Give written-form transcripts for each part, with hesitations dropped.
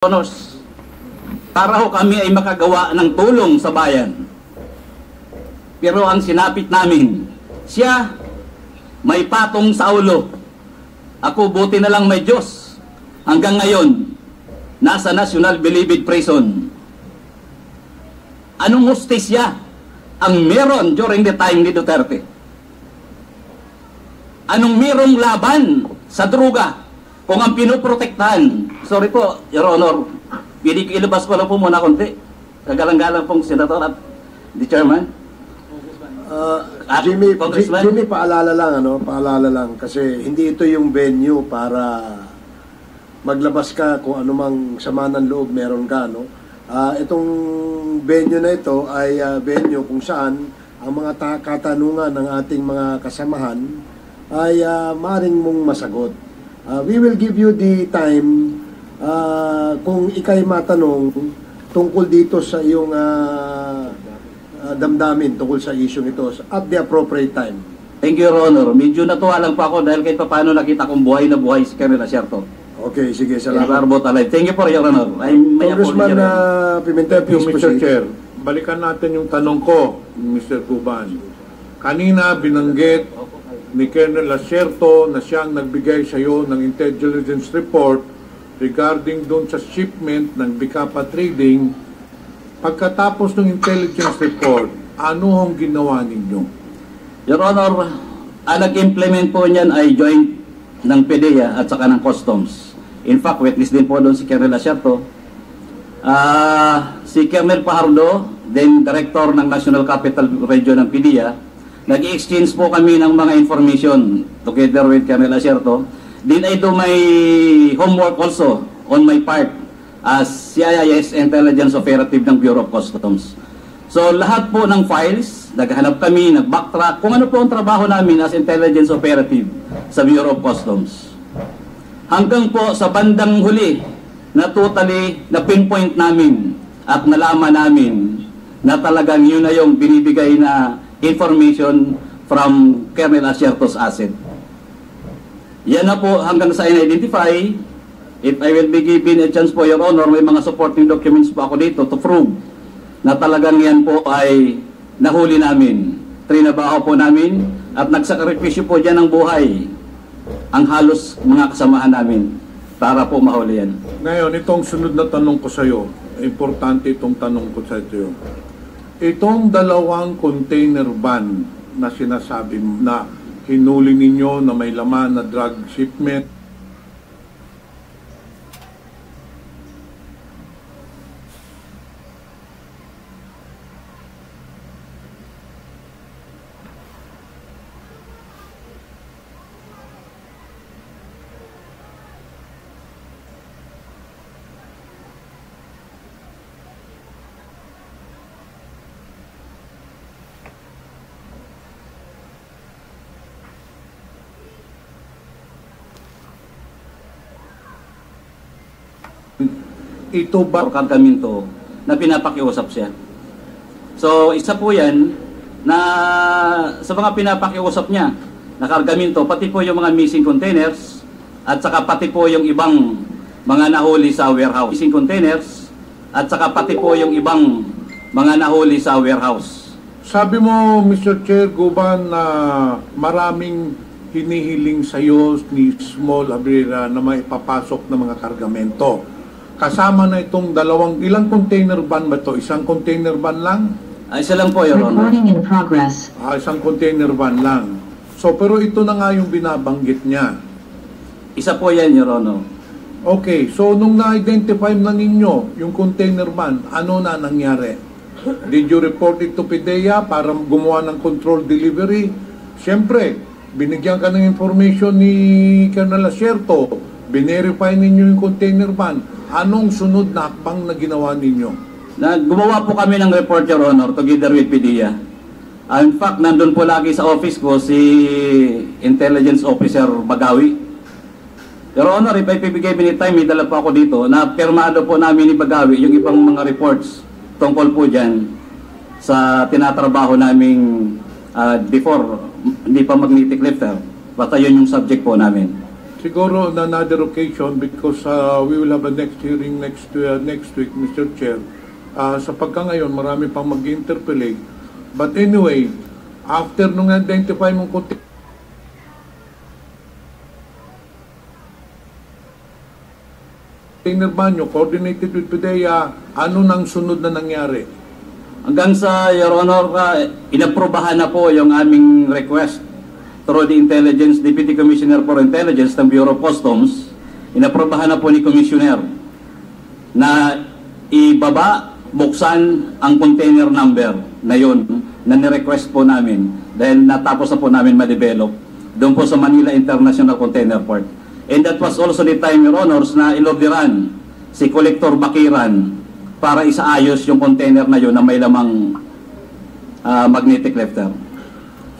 Honors, para ho kami ay makagawa ng tulong sa bayan. Pero ang sinapit namin, siya may patong sa ulo. Ako buti na lang may Diyos. Hanggang ngayon, nasa National Bilibid Prison. Anong hustisya ang meron during the time ni Duterte? Anong merong laban sa druga? Kung ang pinoprotektahan, sorry po, Your Honor, ilabas ko lang po muna konti. Kagalang-galang pong Senator at the Chairman. Jimmy, paalala lang, kasi hindi ito yung venue para maglabas ka kung anumang sama ng loob meron ka, no? Itong venue na ito ay venue kung saan ang mga katanungan ng ating mga kasamahan ay maaaring mong masagot. We will give you the time kung ikay matanong tungkol dito sa iyong damdamin tungkol sa issue ito at the appropriate time. Thank you, Your Honor. Medyo natuwa lang po ako dahil kahit paano nakita kong buhay na buhay si Colonel Asierto. Okay, sige, salamat. Thank you for Your Honor. Congressman Pimentel, please Mr. proceed. Chair, balikan natin yung tanong ko, Mr. Guban. Kanina binanggit ni Colonel Asierto na siyang nagbigay sa iyo ng intelligence report regarding doon sa shipment ng Bicapa Trading. Pagkatapos ng intelligence report, ano ang ginawa ninyo? Your Honor, ang nag-implement po niyan ay joint ng PDEA at saka ng Customs. In fact, witness din po doon si Colonel Asierto. Si Colonel Pajardo, then Director ng National Capital Region ng PDEA, nag-exchange po kami ng mga information together with Colonel Asierto. Then I do my homework also on my part as CIS Intelligence Operative ng Bureau of Customs. So lahat po ng files, naghanap kami, nag-backtrack, kung ano po ang trabaho namin as Intelligence Operative sa Bureau of Customs. Hanggang po sa bandang huli na totally na pinpoint namin at nalaman namin na talagang yun na yung binibigay na information from Colonel Asierto's asset. Yan na po hanggang sa in-identify. If I will be given a chance po, Your Honor, may mga supporting documents po ako dito to prove na talagang yan po ay nahuli namin. Trinabaho po namin at nagsakripisyo po dyan ng buhay ang halos mga kasamahan namin para po mahuli yan. Ngayon, itong sunod na tanong ko sa iyo, importante itong tanong ko sa iyo. Itong dalawang container van na sinasabi na hinuli ninyo na may laman na drug shipment, ito ba Kargamento na pinapakiusap siya. So isa po yan na sa mga pinapakiusap niya na kargamento, pati po yung mga missing containers at saka pati po yung ibang mga nahuli sa warehouse. Missing containers at saka pati po yung ibang mga nahuli sa warehouse. Sabi mo, Mr. Chair Guban, na maraming hinihiling sa iyo ni Small Abrera na may papasok na mga kargamento. Kasama na itong ilang container van ba ito? Isang container van lang? Isa lang po, Your Honor. Recording in progress. Isang container van lang. So, pero ito na nga yung binabanggit niya. Isa po yan, Your Honor. Okay, so nung na-identify na ninyo yung container van, ano na nangyari? Did you report it to PDEA para gumawa ng control delivery? Siyempre, binigyan ka ng information ni Colonel Asierto, binerify ninyo yung container van. Anong sunod na hakbang na ginawa ninyo? Gumawa po kami ng report, Your Honor, together with PDEA. In fact, nandun po lagi sa office ko si Intelligence Officer Bagawi. Your Honor, if I bigay minute time, may dala po ako dito na pirmado po namin ni Bagawi yung ibang mga reports tungkol po dyan sa tinatrabaho naming before, hindi pa magnetic lifter. Basta yun yung subject po namin. Siguro on another occasion because we will have a next hearing next week, Mr. Chair. Sa pagka ngayon, marami pang mag-interpellate. But anyway, after nung identify mong container banyo, coordinated with PIDEA, ano nang sunod na nangyari? Hanggang sa, Your Honor, inaprobahan na po yung aming request through the Deputy Commissioner for Intelligence ng Bureau of Customs. Inaprobahan na po ni Commissioner na ibaba, buksan ang container number na yun na ni-request po namin dahil natapos na po namin ma-develop doon po sa Manila International Container Port. And that was also the time, Your Honors, na ilorderan si Collector Bakiran para isaayos yung container na yun na may lamang magnetic lifter.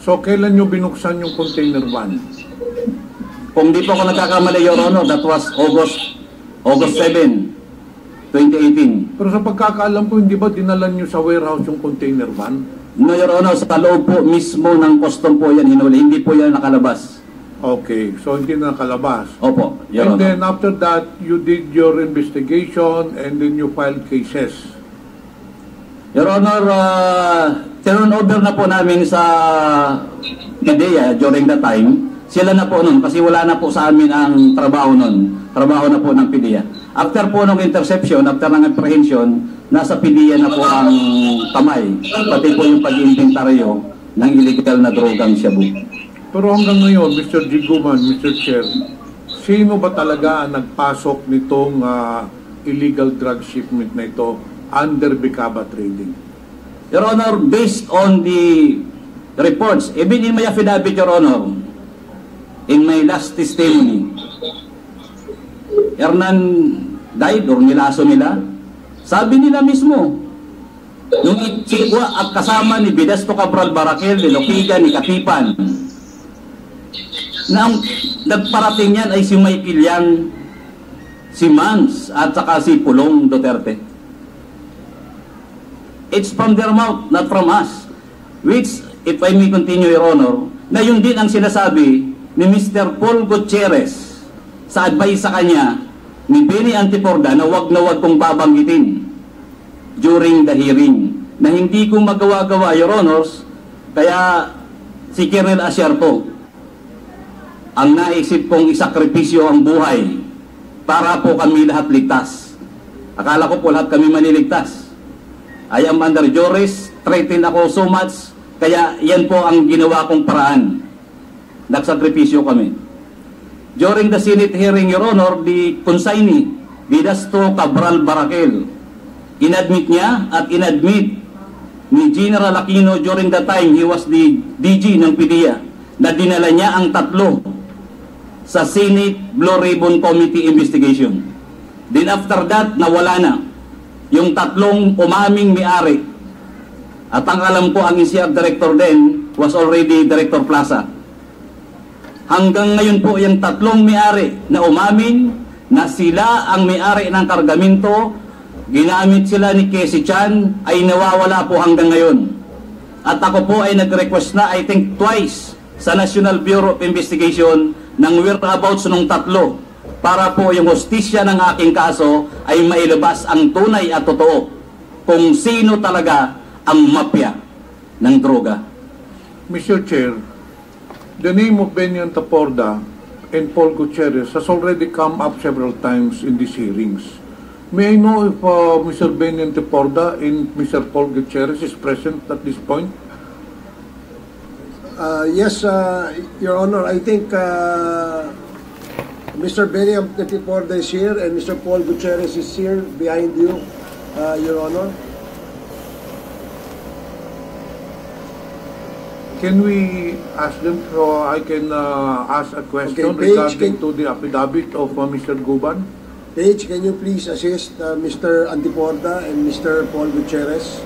So, kailan nyo binuksan yung container 1? Kung di po ako nagkakamali, Your Honor, that was August 7, 2018. Pero sa pagkakaalam ko, hindi ba dinala nyo sa warehouse yung container 1? No, Your Honor, sa loob po mismo ng custom po yan hinuli. Hindi po yan nakalabas. Okay, so hindi na nakalabas. Opo, Your And Honor. then after that, you did your investigation and then you filed cases. Your Honor, turn over na po namin sa PIDEA during that time. Sila na po nun kasi wala na po sa amin ang trabaho nun. Trabaho na po ng PIDEA. After po ng interception, after ng apprehension, nasa PIDEA na po ang kamay. Pati po yung pag-inventaryo ng illegal na drogang shabu. Pero hanggang ngayon, Mr. Jiguman, Mr. Chair, sino ba talaga ang nagpasok nitong illegal drug shipment na ito under Bicaba Trading? Your Honor, based on the reports, even in my affidavit, Your Honor, in my last testimony, Hernan died or nilaso nila, sabi nila mismo, yung itsikwa at kasama ni Bidasto Cabral Barakel, ni Lopiga, ni Katipan, na ang nagparating yan ay si Michael Yang, si Mans, at saka si Pulong Duterte. It's from their mouth, not from us. Which, if I may continue, Your Honor, na yun din ang sinasabi ni Mr. Paul Gutierrez sa advice sa kanya ni Benny Antiporda na wag kong babanggitin during the hearing. Na hindi ko magawa-gawa, Your Honors, kaya si Colonel Asierto ang naisip kong isakripisyo ang buhay para po kami lahat ligtas. Akala ko po lahat kami maniligtas. I am under juris, threatened ako so much, kaya yan po ang ginawa kong paraan. Nagsakripisyo kami. During the Senate hearing, Your Honor, the consignee, Bidasto Cabral Barakel, inadmit niya at inadmit ni General Aquino during the time he was the DG ng PIDEA na dinala niya ang tatlo sa Senate Blue Ribbon Committee investigation. Then after that, nawala na yung tatlong umaming may-ari. At ang alam ko, ang NCR director din was already Director Plaza. Hanggang ngayon po, yung tatlong may-ari na umamin na sila ang may-ari ng kargamento, ginamit sila ni Casey Chan, ay nawawala po hanggang ngayon. At ako po ay nag-request na, I think twice, sa National Bureau of Investigation ng whereabouts ng tatlo para po yung hustisya ng aking kaso ay mailabas ang tunay at totoo kung sino talaga ang mafia ng droga. Mr. Chair, the name of Benny Antiporda and Paul Gutierrez has already come up several times in these hearings. May I know if Mr. Benny Antiporda and Mr. Paul Gutierrez is present at this point? Yes, Your Honor, I think Mr. Benny Antiporda is here and Mr. Paul Gutierrez is here behind you, Your Honor. Can we ask them so I can ask a question Okay, Paige, regarding to the affidavit of Mr. Guban? Paige, can you please assist Mr. Antiporda and Mr. Paul Gutierrez?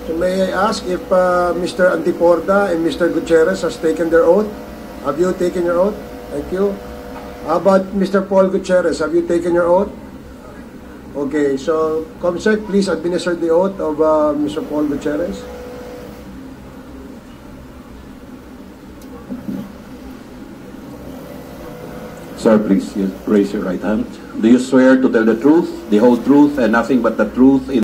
So So may I ask if Mr. Antiporda and Mr. Gutierrez has taken their oath? Have you taken your oath? Thank you. How about Mr. Paul Gutierrez? Have you taken your oath? Okay, so Comsec, please administer the oath of Mr. Paul Gutierrez. Sir, please raise your right hand. Do you swear to tell the truth, the whole truth, and nothing but the truth in